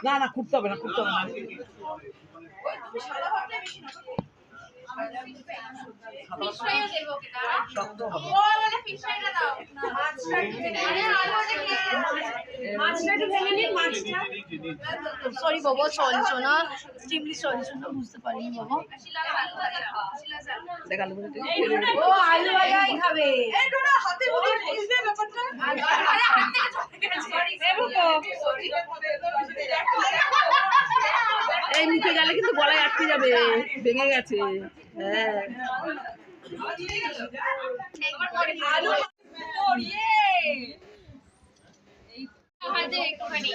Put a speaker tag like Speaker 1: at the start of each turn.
Speaker 1: না না কুটতে হবে না কুটতে হবে না
Speaker 2: সরি বাবা চলছনা স্টিমলি চলছনা বুঝতে পারিনি বাবা
Speaker 1: দেখ আলু ভাজা
Speaker 2: ও আলু ভাজাই খাবে
Speaker 1: এই তোরা হাতে মুখে ঢেলে দে ব্যাপারটা
Speaker 2: আরে হাত থেকে চলে গেছে দেবো তো
Speaker 1: এই মুখে গেলে কিন্তু গলায় আটকে যাবে ভেঙে গেছে হ্যাঁ
Speaker 2: আলু পড়িয়ে এই হাতে একটুখানি